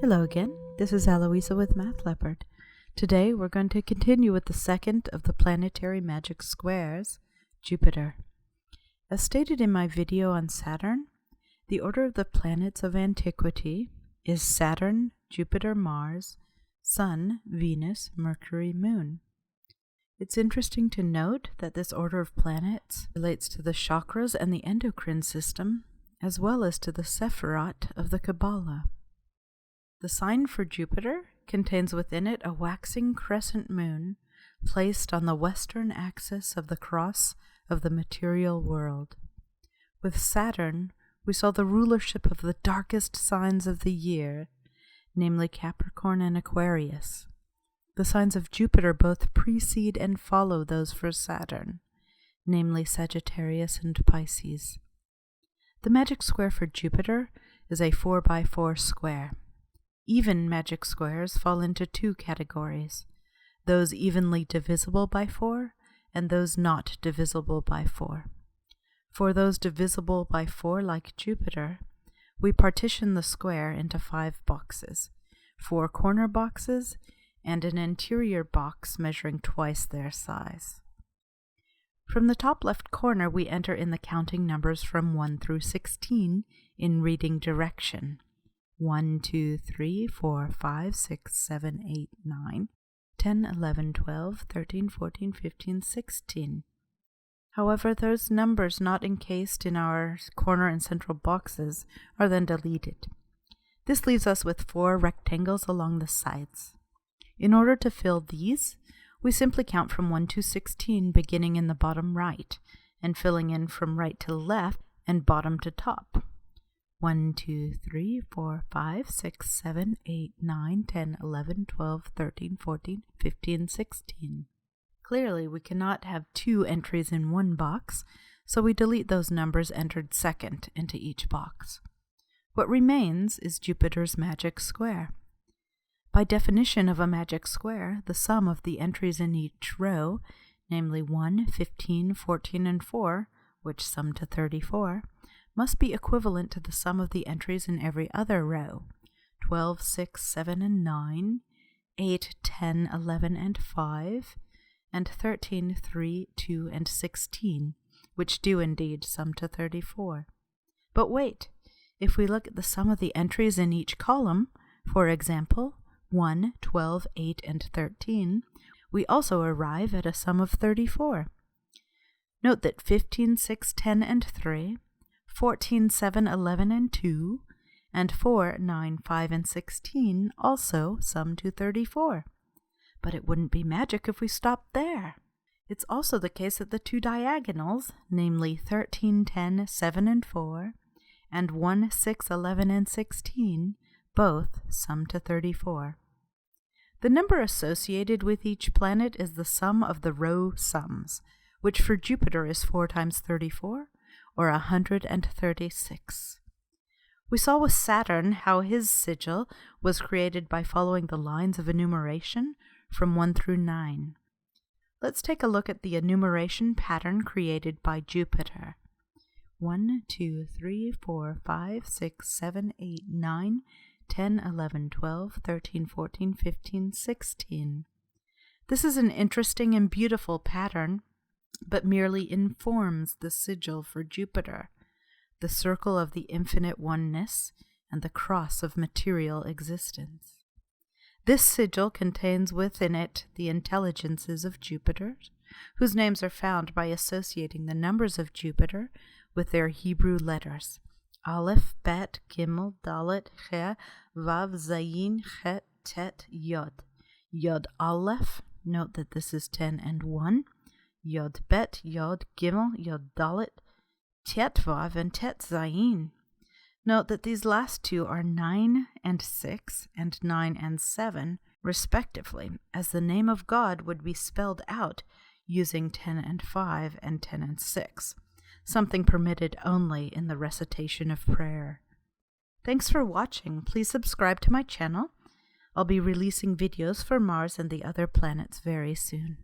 Hello again, this is Eloisa with Math Leopard. Today we're going to continue with the second of the planetary magic squares, Jupiter. As stated in my video on Saturn, the order of the planets of antiquity is Saturn, Jupiter, Mars, Sun, Venus, Mercury, Moon. It's interesting to note that this order of planets relates to the chakras and the endocrine system, as well as to the Sephirot of the Kabbalah. The sign for Jupiter contains within it a waxing crescent moon placed on the western axis of the cross of the material world. With Saturn, we saw the rulership of the darkest signs of the year, namely Capricorn and Aquarius. The signs of Jupiter both precede and follow those for Saturn, namely Sagittarius and Pisces. The magic square for Jupiter is a 4x4 square. Even magic squares fall into two categories, those evenly divisible by 4 and those not divisible by 4. For those divisible by 4, like Jupiter, we partition the square into 5 boxes, 4 corner boxes, and an interior box measuring twice their size. From the top left corner, we enter in the counting numbers from 1 through 16 in reading direction. 1, 2, 3, 4, 5, 6, 7, 8, 9, 10, 11, 12, 13, 14, 15, 16. However, those numbers not encased in our corner and central boxes are then deleted. This leaves us with 4 rectangles along the sides. In order to fill these, we simply count from 1 to 16, beginning in the bottom right, and filling in from right to left and bottom to top. 1, 2, 3, 4, 5, 6, 7, 8, 9, 10, 11, 12, 13, 14, 15, 16. Clearly, we cannot have 2 entries in one box, so we delete those numbers entered second into each box. What remains is Jupiter's magic square. By definition of a magic square, the sum of the entries in each row, namely 1, 15, 14, and 4, which sum to 34, must be equivalent to the sum of the entries in every other row, 12, 6, 7, and 9, 8, 10, 11, and 5, and 13, 3, 2, and 16, which do indeed sum to 34. But wait, if we look at the sum of the entries in each column, for example, 1, 12, 8, and 13, we also arrive at a sum of 34. Note that 15, 6, 10, and 3, 14, 7, 11, and 2, and 4, 9, 5, and 16 also sum to 34. But it wouldn't be magic if we stopped there. It's also the case that the 2 diagonals, namely 13, 10, 7, and 4, and 1, 6, 11, and 16, both sum to 34. The number associated with each planet is the sum of the row sums, which for Jupiter is 4 times 34, or 136. We saw with Saturn how his sigil was created by following the lines of enumeration from 1 through 9. Let's take a look at the enumeration pattern created by Jupiter. 1, 2, 3, 4, 5, 6, 7, 8, 9, 10, 11, 12, 13, 14, 15, 16. This is an interesting and beautiful pattern, but merely informs the sigil for Jupiter, the circle of the infinite oneness and the cross of material existence. This sigil contains within it the intelligences of Jupiter, whose names are found by associating the numbers of Jupiter with their Hebrew letters, Aleph, Bet, Gimel, Dalet, He, Vav, Zayin, Chet, Tet, Yod. Yod Aleph, note that this is 10 and 1, Yod Bet, Yod Gimel, Yod Dalet, Tet Vav, and Tet Zayin. Note that these last 2 are 9 and 6 and 9 and 7, respectively, as the name of God would be spelled out using 10 and 5 and 10 and 6, something permitted only in the recitation of prayer. Thanks for watching. Please subscribe to my channel. I'll be releasing videos for Mars and the other planets very soon.